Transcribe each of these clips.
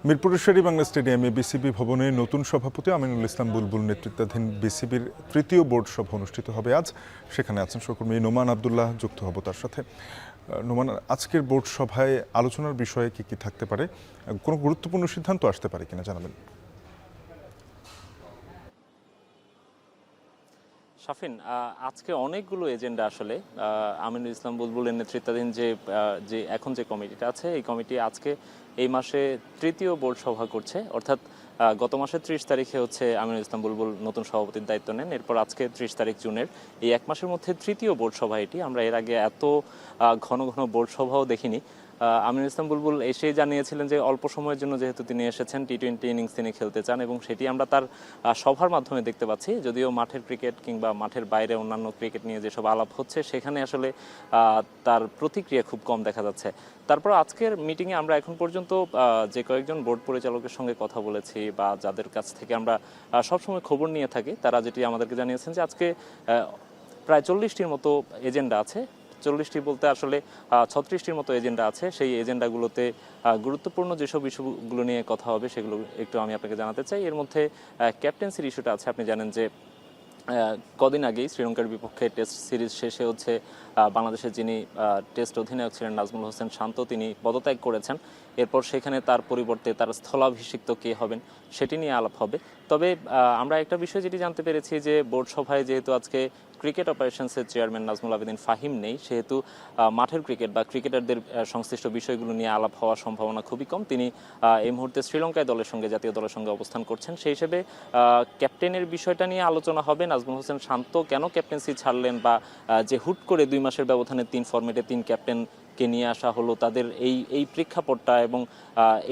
মিরপুরের শের-ই-বাংলা স্টেডিয়ামে বিসিবি ভবনে নতুন সভাপতি আমিনুল ইসলাম বুলবুল নেতৃত্বাধীন বিসিবির তৃতীয় বোর্ড সভা অনুষ্ঠিত হবে আজ। সেখানে আছেন সহকর্মী নোমান আবদুল্লাহ, যুক্ত হব তার সাথে। নোমান, আজকের বোর্ড সভায় আলোচনার বিষয়ে কি কি থাকতে পারে, কোনো গুরুত্বপূর্ণ সিদ্ধান্ত আসতে পারে কিনা জানাবেন। শাফিন, আজকে অনেকগুলো এজেন্ডা আসলে আমিনুল ইসলাম বুলবুলের নেতৃত্বাধীন যে এখন যে কমিটিটা আছে, এই কমিটি আজকে এই মাসে তৃতীয় বোর্ড সভা করছে। অর্থাৎ গত মাসের 30 তারিখে হচ্ছে আমিনুল ইসলাম বুলবুল নতুন সভাপতির দায়িত্ব নেন। এরপর আজকে 30 তারিখ জুনের এই এক মাসের মধ্যে তৃতীয় বোর্ড সভা এটি। আমরা এর আগে এত ঘন ঘন বোর্ড সভাও দেখিনি। আমিনুল ইসলাম বুলবুল এসেই জানিয়েছিলেন যে অল্প সময়ের জন্য যেহেতু তিনি এসেছেন, টি-20 ইনিংস তিনি খেলতে চান এবং সেটি আমরা তার সভার মাধ্যমে দেখতে পাচ্ছি। যদিও মাঠের ক্রিকেট কিংবা মাঠের বাইরে অন্যান্য ক্রিকেট নিয়ে যেসব আলাপ হচ্ছে, সেখানে আসলে তার প্রতিক্রিয়া খুব কম দেখা যাচ্ছে। তারপর আজকের মিটিংয়ে আমরা এখন পর্যন্ত যে কয়েকজন বোর্ড পরিচালকের সঙ্গে কথা বলেছি বা যাদের কাছ থেকে আমরা সবসময় খবর নিয়ে থাকি, তারা যেটি আমাদেরকে জানিয়েছেন যে আজকে প্রায় 40টির মতো এজেন্ডা আছে। 40টি বলতে আসলে 36টির মতো এজেন্ডা আছে। সেই এজেন্ডাগুলোতে গুরুত্বপূর্ণ যেসব ইস্যুগুলো নিয়ে কথা হবে সেগুলো একটু আমি আপনাকে জানাতে চাই। এর মধ্যে ক্যাপ্টেন্সির ইস্যুটা আছে। আপনি জানেন যে কদিন আগেই শ্রীলঙ্কার বিপক্ষে টেস্ট সিরিজ শেষে হচ্ছে বাংলাদেশের যিনি টেস্ট অধিনায়ক ছিলেন নাজমুল হোসেন শান্ত, তিনি পদত্যাগ করেছেন। এরপর সেখানে তার পরিবর্তে তার স্থলাভিষিক্ত কে হবেন সেটি নিয়ে আলাপ হবে। তবে আমরা একটা বিষয় যেটি জানতে পেরেছি যে বোর্ড সভায় যেহেতু আজকে ক্রিকেট অপারেশনসের চেয়ারম্যান নাজমুল আবেদিন ফাহিম নেই, সেহেতু মাঠের ক্রিকেট বা ক্রিকেটারদের সংশ্লিষ্ট বিষয়গুলো নিয়ে আলাপ হওয়ার সম্ভাবনা খুবই কম। তিনি এই মুহূর্তে শ্রীলঙ্কায় জাতীয় দলের সঙ্গে অবস্থান করছেন। সেই হিসেবে ক্যাপ্টেনের বিষয়টা নিয়ে আলোচনা হবে। নাজমুল হোসেন শান্ত কেন ক্যাপ্টেন্সি ছাড়লেন বা যে হুট করে 2 মাসের ব্যবধানে 3 ফরম্যাটে 3 ক্যাপ্টেনকে নিয়ে আসা হলো, তাদের এই প্রেক্ষাপটটা এবং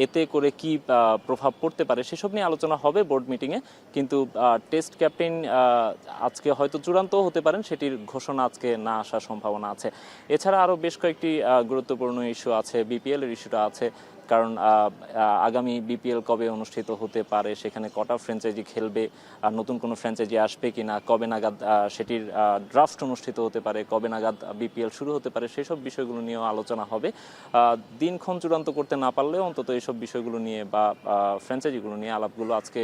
এতে করে কি প্রভাব পড়তে পারে সেসব নিয়ে আলোচনা হবে বোর্ড মিটিংয়ে। কিন্তু টেস্ট ক্যাপ্টেন আজকে হয়তো চূড়ান্ত হতে পারেন, সেটির ঘোষণা আজকে না আসার সম্ভাবনা আছে। এছাড়া আরও বেশ কয়েকটি গুরুত্বপূর্ণ ইস্যু আছে। বিপিএলের ইস্যুটা আছে, কারণ আগামী বিপিএল কবে অনুষ্ঠিত হতে পারে, সেখানে কটা ফ্র্যাঞ্চাইজি খেলবে, নতুন কোনো ফ্র্যাঞ্চাইজি আসবে কিনা, কবে নাগাদ সেটির ড্রাফট অনুষ্ঠিত হতে পারে, কবে নাগাদ বিপিএল শুরু হতে পারে, সেসব বিষয়গুলো নিয়েও আলোচনা হবে। দিনক্ষণ চূড়ান্ত করতে না পারলেও অন্তত এইসব বিষয়গুলো নিয়ে বা ফ্র্যাঞ্চাইজিগুলো নিয়ে আলাপগুলো আজকে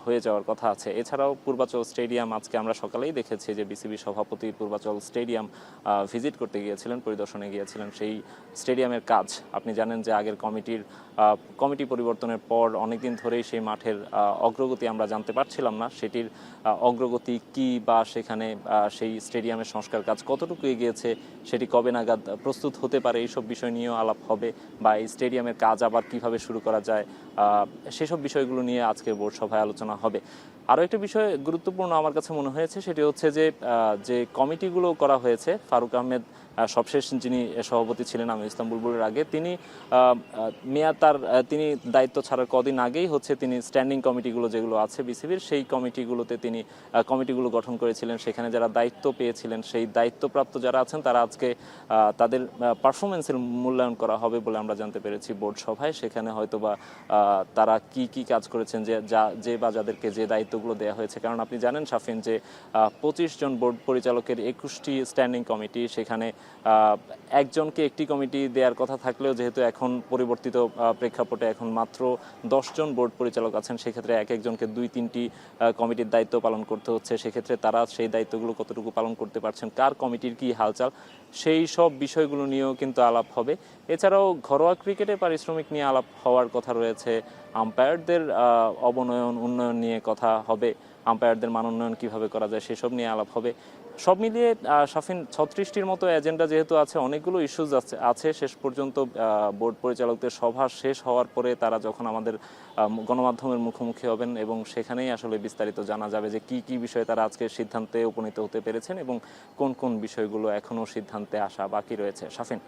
হয়ে যাওয়ার কথা আছে। এছাড়াও পূর্বাচল স্টেডিয়াম আজকে আমরা সকালেই দেখেছি যে বিসিবি সভাপতি পূর্বাচল স্টেডিয়াম ভিজিট করতে গিয়েছিলেন, পরিদর্শনে গিয়েছিলেন। সেই স্টেডিয়ামের কাজ আপনি জানেন যে আগের কমিটি পরিবর্তনের পর অনেকদিন ধরেই সেই মাঠের অগ্রগতি আমরা জানতে পারছিলাম না। সেটির অগ্রগতি কি বা সেখানে সেই স্টেডিয়ামের সংস্কার কাজ কতটুকু এগিয়েছে, সেটি কবে নাগাদ প্রস্তুত হতে পারে, এইসব বিষয় নিয়েও আলাপ হবে। বা এই স্টেডিয়ামের কাজ আবার কিভাবে শুরু করা যায়, সেসব বিষয়গুলো নিয়ে আজকের বোর্ড সভায় আলোচনা হবে। আরও একটা বিষয় গুরুত্বপূর্ণ আমার কাছে মনে হয়েছে, সেটি হচ্ছে যে কমিটিগুলো করা হয়েছে, ফারুক আহমেদ সবশেষ যিনি সভাপতি ছিলেন আমিনুল ইসলাম বুলবুলের আগে, তিনি দায়িত্ব ছাড়ার কদিন আগেই হচ্ছে তিনি স্ট্যান্ডিং কমিটিগুলো যেগুলো আছে বিসিবির, সেই কমিটিগুলোতে তিনি কমিটিগুলো গঠন করেছিলেন। সেখানে যারা দায়িত্ব পেয়েছিলেন, সেই দায়িত্বপ্রাপ্ত যারা আছেন, তারা আজকে তাদের পারফরমেন্সের মূল্যায়ন করা হবে বলে আমরা জানতে পেরেছি বোর্ড সভায়। সেখানে হয়তোবা তারা কি কাজ করেছেন, যাদেরকে যে দায়িত্বগুলো দেওয়া হয়েছে। কারণ আপনি জানেন শাফিন যে 25 জন বোর্ড পরিচালকের 21টি স্ট্যান্ডিং কমিটি, সেখানে একজনকে একটি কমিটি দেওয়ার কথা থাকলেও যেহেতু এখন পরিবর্তিত প্রেক্ষাপটে এখন মাত্র 10 জন বোর্ড পরিচালক আছেন, সেক্ষেত্রে একজনকে 2-3টি কমিটির দায়িত্ব পালন করতে হচ্ছে। সেক্ষেত্রে তারা সেই দায়িত্বগুলো কতটুকু পালন করতে পারছেন, কার কমিটির কি হালচাল, সেই সব বিষয়গুলো নিয়েও কিন্তু আলাপ হবে। এছাড়াও ঘরোয়া ক্রিকেটে পারিশ্রমিক নিয়ে আলাপ হওয়ার কথা রয়েছে। আম্পায়ারদের উন্নয়ন নিয়ে কথা হবে। আম্পায়ারদের মান উন্নয়ন কীভাবে করা যায় সেসব নিয়ে আলাপ হবে। সব মিলিয়ে শাফিন 36টির মতো এজেন্ডা যেহেতু আছে, অনেকগুলো ইস্যুজ আছে। শেষ পর্যন্ত বোর্ড পরিচালকদের সভা শেষ হওয়ার পরে তারা যখন আমাদের গণমাধ্যমের মুখোমুখি হবেন, এবং সেখানেই আসলে বিস্তারিত জানা যাবে যে কি বিষয়ে তারা আজকে সিদ্ধান্তে উপনীত হতে পেরেছেন এবং কোন বিষয়গুলো এখনও সিদ্ধান্তে আসা বাকি রয়েছে। শাফিন।